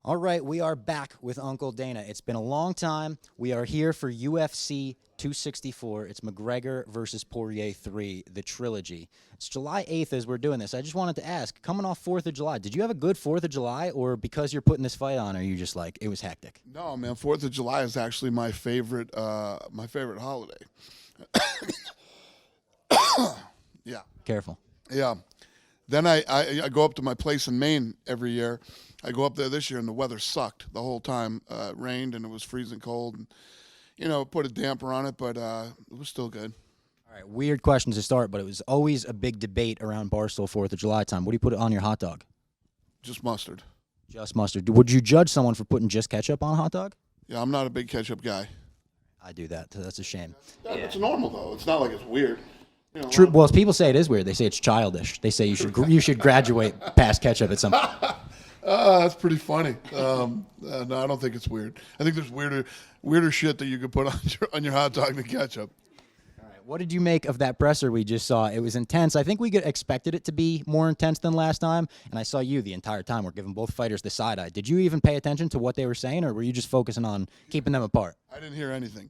All right, we are back with Uncle Dana. It's been a long time. We are here for UFC 264. It's McGregor versus Poirier 3, the trilogy. It's July 8th as we're doing this. I just wanted to ask, coming off 4th of July, did you have a good 4th of July, or because you're putting this fight on, are you just like, it was hectic? No, man. Fourth of July is actually my favorite holiday. Yeah, Careful. yeah. Then I go up to my place in Maine every year. I go up there this year, and the weather sucked the whole time. It rained, and it was freezing cold. And, put a damper on it, but it was still good. All right, weird question to start, but it was always a big debate around Barstool 4th of July time. What do you put on your hot dog? Just mustard. Just mustard. Would you judge someone for putting just ketchup on a hot dog? Yeah, I'm not a big ketchup guy. I do that. So that's a shame. It's normal, though. It's not like it's weird. True. Well, people say it is weird. They say it's childish. They say you should graduate past ketchup at some point. That's pretty funny. No, I don't think it's weird. I think there's weirder shit that you could put on your hot dog than ketchup. All right. What did you make of that presser we just saw? It was intense. I think we expected it to be more intense than last time. And I saw you the entire time. We're giving both fighters the side eye. Did you even pay attention to what they were saying, or were you just focusing on keeping them apart? I didn't hear anything.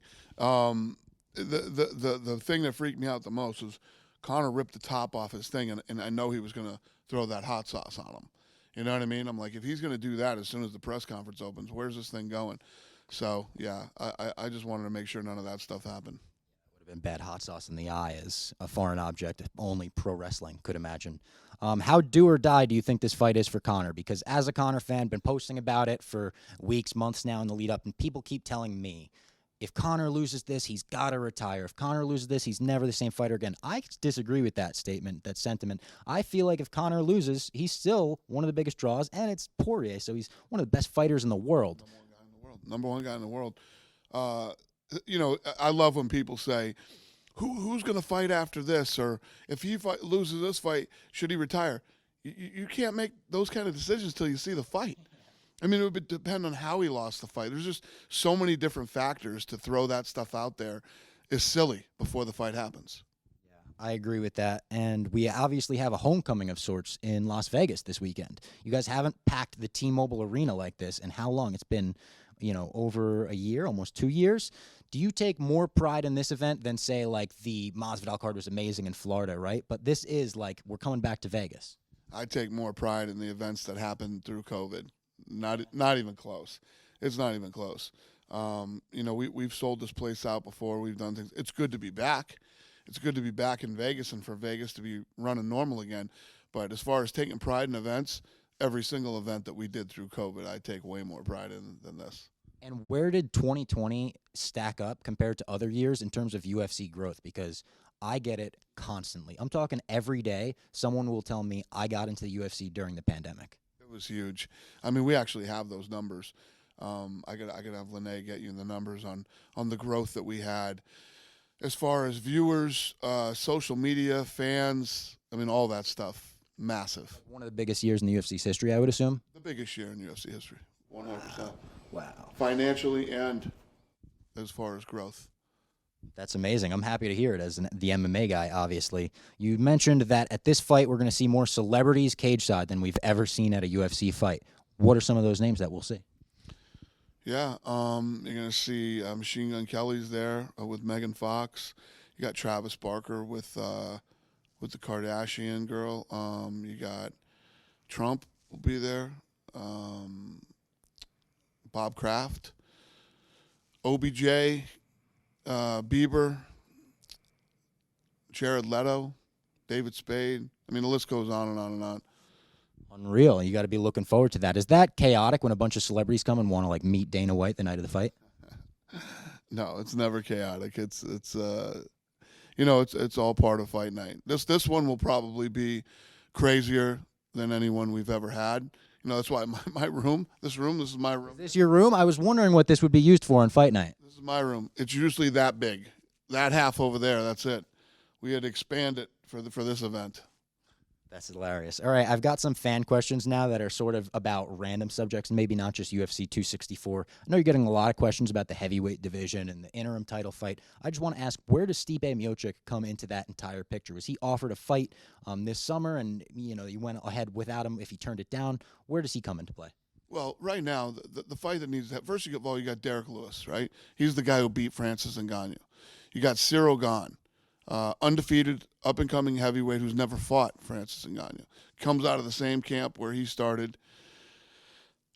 The thing that freaked me out the most was Connor ripped the top off his thing, and I know he was going to throw that hot sauce on him. You know what I mean? I'm like, if he's going to do that as soon as the press conference opens, where's this thing going? So, yeah, I just wanted to make sure none of that stuff happened. Would have been bad hot sauce in the eye as a foreign object only pro wrestling could imagine. How do or die do you think this fight is for Connor? Because as a Connor fan, been posting about it for weeks, months now in the lead up, and people keep telling me, if Connor loses this, he's got to retire. If Connor loses this, he's never the same fighter again. I disagree with that statement, that sentiment. I feel like if Connor loses, he's still one of the biggest draws, and it's Poirier, so he's one of the best fighters in the world. Number one guy in the world. I love when people say, who's going to fight after this? Or if he loses this fight, should he retire? You can't make those kind of decisions till you see the fight. I mean, it would depend on how he lost the fight. There's just so many different factors. To throw that stuff out there is silly before the fight happens. I agree with that. And we obviously have a homecoming of sorts in Las Vegas this weekend. You guys haven't packed the T-Mobile Arena like this in how long? It's been, over a year, almost 2 years. Do you take more pride in this event than, say, like the Masvidal card was amazing in Florida, right? But this is like we're coming back to Vegas. I take more pride in the events that happened through COVID. Not even close. It's not even close. We've sold this place out before. We've done things. It's good to be back. It's good to be back in Vegas and for Vegas to be running normal again. But as far as taking pride in events, every single event that we did through COVID, I take way more pride in than this. And where did 2020 stack up compared to other years in terms of UFC growth? Because I get it constantly. I'm talking every day. Someone will tell me I got into the UFC during the pandemic. It was huge. I mean, we actually have those numbers. I could have Lene get you the numbers on the growth that we had as far as viewers, social media, fans. I mean, all that stuff. Massive. One of the biggest years in the UFC's history, I would assume. The biggest year in UFC history. 100%. Wow. Financially and as far as growth. That's amazing. I'm happy to hear it as the MMA guy, obviously. You mentioned that at this fight, we're going to see more celebrities cage side than we've ever seen at a UFC fight. What are some of those names that we'll see? Yeah, you're going to see Machine Gun Kelly's there with Megan Fox. You got Travis Barker with the Kardashian girl. You got Trump will be there. Bob Kraft. OBJ. Bieber, Jared Leto, David Spade. I mean, the list goes on and on and on. Unreal. You got to be looking forward to that. Is that chaotic when a bunch of celebrities come and want to meet Dana White the night of the fight? No, it's never chaotic. It's all part of fight night. This one will probably be crazier than anyone we've ever had. That's why my room, this is my room. Is this your room? I was wondering what this would be used for on fight night. This is my room. It's usually that big. That half over there, that's it. We had to expand it for this event. That's hilarious. All right, I've got some fan questions now that are sort of about random subjects, and maybe not just UFC 264. I know you're getting a lot of questions about the heavyweight division and the interim title fight. I just want to ask, where does Stipe Miocic come into that entire picture? Was he offered a fight this summer, and you went ahead without him if he turned it down? Where does he come into play? Well, right now, the fight that needs to have, first you got Derek Lewis, right? He's the guy who beat Francis Ngannou. You got Cyril Gane, undefeated, up-and-coming heavyweight who's never fought Francis Ngannou. Comes out of the same camp where he started.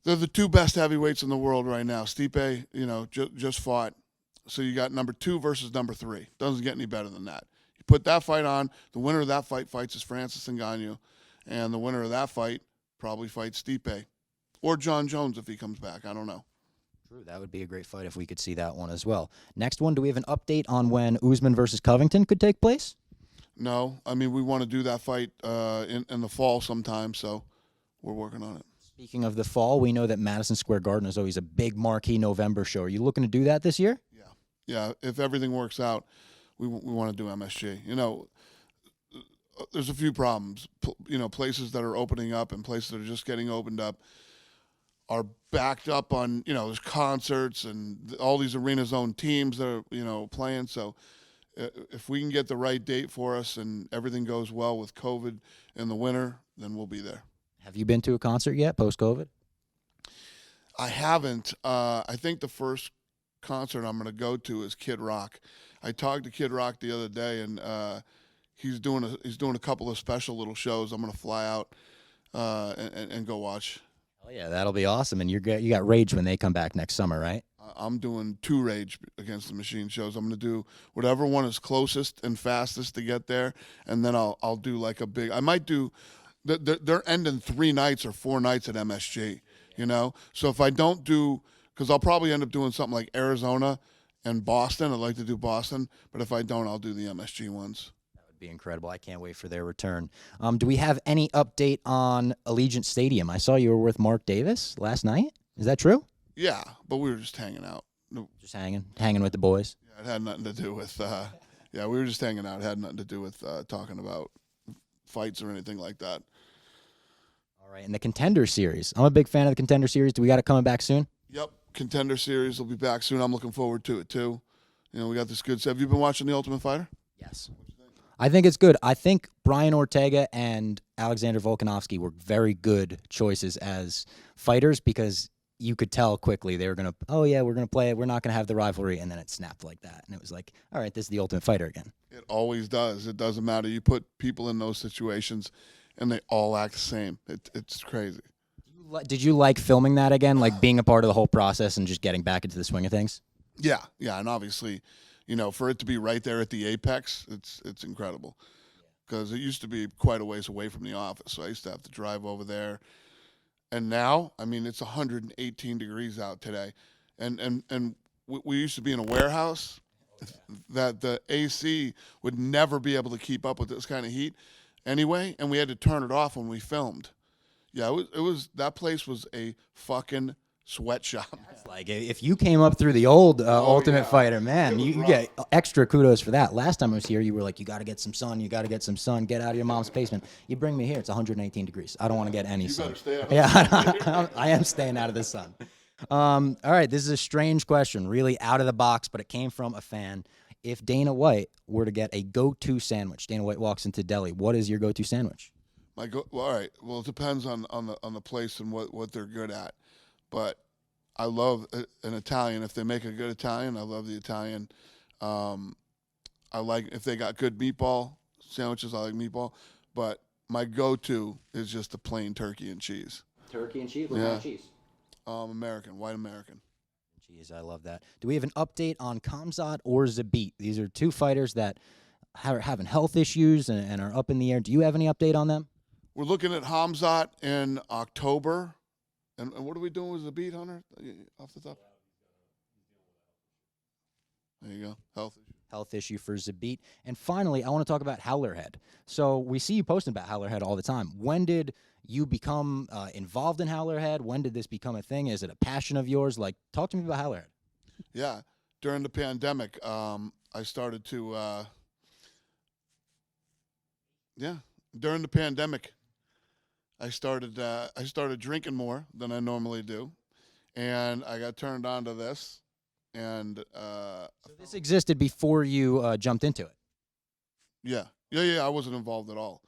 They're the two best heavyweights in the world right now. Stipe, just fought. So you got number 2 versus number 3. Doesn't get any better than that. You put that fight on, the winner of that fight fights is Francis Ngannou, and the winner of that fight probably fights Stipe. Or John Jones if he comes back. I don't know. True, that would be a great fight if we could see that one as well. Next one, do we have an update on when Usman versus Covington could take place? No. I mean, we want to do that fight in the fall sometime, so we're working on it. Speaking of the fall, we know that Madison Square Garden is always a big marquee November show. Are you looking to do that this year? Yeah. If everything works out, we want to do MSG. There's a few problems. Places that are opening up and places that are just getting opened up are backed up on, there's concerts and all these arena zone teams that are, playing. So if we can get the right date for us and everything goes well with COVID in the winter, then we'll be there. Have you been to a concert yet post-COVID? I haven't. I think the first concert I'm going to go to is Kid Rock. I talked to Kid Rock the other day, and he's doing a couple of special little shows. I'm going to fly out and go watch. Oh yeah, that'll be awesome. And you got Rage when they come back next summer, right? I'm doing 2 Rage Against the Machine shows. I'm going to do whatever one is closest and fastest to get there, and then I'll do like a big. I might do. They're ending 3 nights or 4 nights at MSG. So if I don't do, because I'll probably end up doing something like Arizona and Boston. I'd like to do Boston, but if I don't, I'll do the MSG ones. Be incredible. I can't wait for their return. Do we have any update on Allegiant Stadium? I saw you were with Mark Davis last night. Is that true? Yeah, but we were just hanging out. Just hanging with the boys. Yeah, it had nothing to do with. We were just hanging out. It had nothing to do with talking about fights or anything like that. All right, and the Contender Series. I'm a big fan of the Contender Series. Do we got it coming back soon? Yep, Contender Series will be back soon. I'm looking forward to it too. We got this good. Have you been watching The Ultimate Fighter? Yes. I think it's good. I think Brian Ortega and Alexander Volkanovski were very good choices as fighters because you could tell quickly they were going to, we're going to play it. We're not going to have the rivalry. And then it snapped like that. And it was like, all right, this is The Ultimate Fighter again. It always does. It doesn't matter. You put people in those situations and they all act the same. It's crazy. Did you like filming that again? Like being a part of the whole process and just getting back into the swing of things? Yeah. And obviously, for it to be right there at the apex, it's incredible. Because it used to be quite a ways away from the office, so I used to have to drive over there. And now, it's 118 degrees out today. And we used to be in a warehouse that the AC would never be able to keep up with this kind of heat anyway, and we had to turn it off when we filmed. Yeah, it was that place was a fucking sweatshop. That's like if you came up through the old Ultimate Fighter, man, you get extra kudos for that. Last time I was here, you were like, you got to get some sun. You got to get some sun. Get out of your mom's basement. You bring me here, it's 118 degrees. I don't want to get any sun. Stay out. Yeah, I am staying out of the sun. All right, this is a strange question, really out of the box, but it came from a fan. If Dana White were to get a go-to sandwich, Dana White walks into deli, what is your go-to sandwich? All right. Well, it depends on the place and what they're good at. But I love an Italian. If they make a good Italian, I love the Italian. I like if they got good meatball sandwiches. I like meatball. But my go-to is just the plain turkey and cheese. Turkey and cheese? What kind of cheese? American, white American. Jeez, I love that. Do we have an update on Khamzat or Zabit? These are 2 fighters that are having health issues and are up in the air. Do you have any update on them? We're looking at Khamzat in October. And what are we doing with Zabit, Hunter? Off the top? There you go. Health issue for Zabit. And finally, I want to talk about Howlerhead. So we see you posting about Howlerhead all the time. When did you become involved in Howlerhead? When did this become a thing? Is it a passion of yours? Like, talk to me about Howlerhead. Yeah. During the pandemic, I started to during the pandemic, I started drinking more than I normally do, and I got turned on to this. And so this existed before you jumped into it. Yeah. I wasn't involved at all.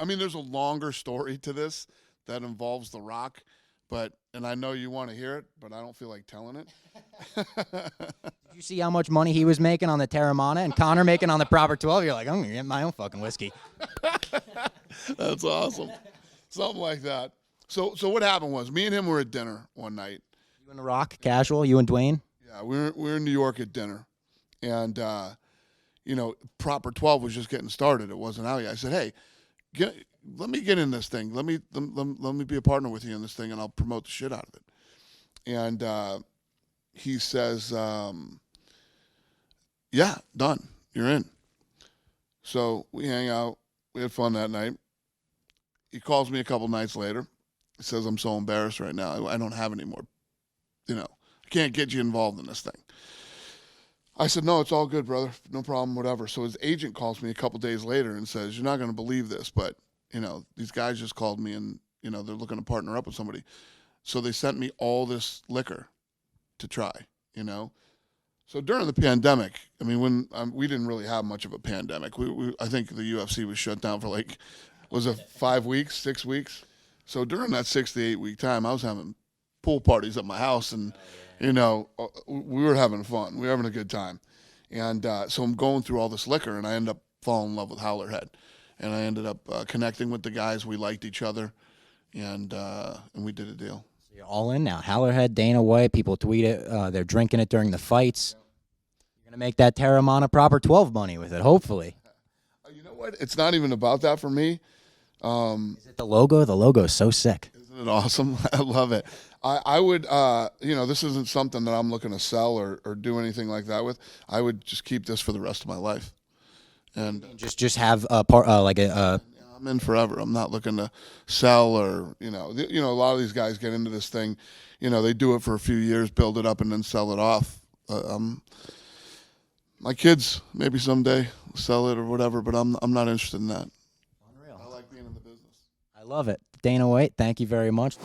There's a longer story to this that involves The Rock, and I know you want to hear it, but I don't feel like telling it. Did you see how much money he was making on the Terramana and Connor making on the Proper 12? You're like, I'm going to get my own fucking whiskey. That's awesome. Something like that. So what happened was me and him were at dinner one night. You and The Rock, casual, you and Dwayne? Yeah, we were in New York at dinner. And, Proper 12 was just getting started. It wasn't out yet. I said, hey, let me get in this thing. Let me be a partner with you in this thing, and I'll promote the shit out of it. And he says, yeah, done. You're in. So we hang out. We had fun that night. He calls me a couple nights later. He says, I'm so embarrassed right now. I don't have any more, I can't get you involved in this thing. I said, no, it's all good, brother. No problem, whatever. So his agent calls me a couple days later and says, you're not going to believe this, but, these guys just called me and, they're looking to partner up with somebody. So they sent me all this liquor to try, So during the pandemic, when we didn't really have much of a pandemic. I think the UFC was shut down for was it 5 weeks, 6 weeks? So during that 6 to 8 week time, I was having pool parties at my house and, we were having fun. We were having a good time. And so I'm going through all this liquor, and I end up falling in love with Howlerhead. And I ended up connecting with the guys. We liked each other, and we did a deal. So you're all in now. Howlerhead, Dana White, people tweet it. They're drinking it during the fights. You're going to make that Terramana Proper 12 money with it, hopefully. You know what? It's not even about that for me. Is it the logo? The logo is so sick. Isn't it awesome? I love it. I would, this isn't something that I'm looking to sell or do anything like that with. I would just keep this for the rest of my life. And just have a part I'm in forever. I'm not looking to sell or, a lot of these guys get into this thing, they do it for a few years, build it up, and then sell it off. My kids, maybe someday sell it or whatever, but I'm not interested in that. Unreal. I like being in the business. I love it. Dana White, thank you very much.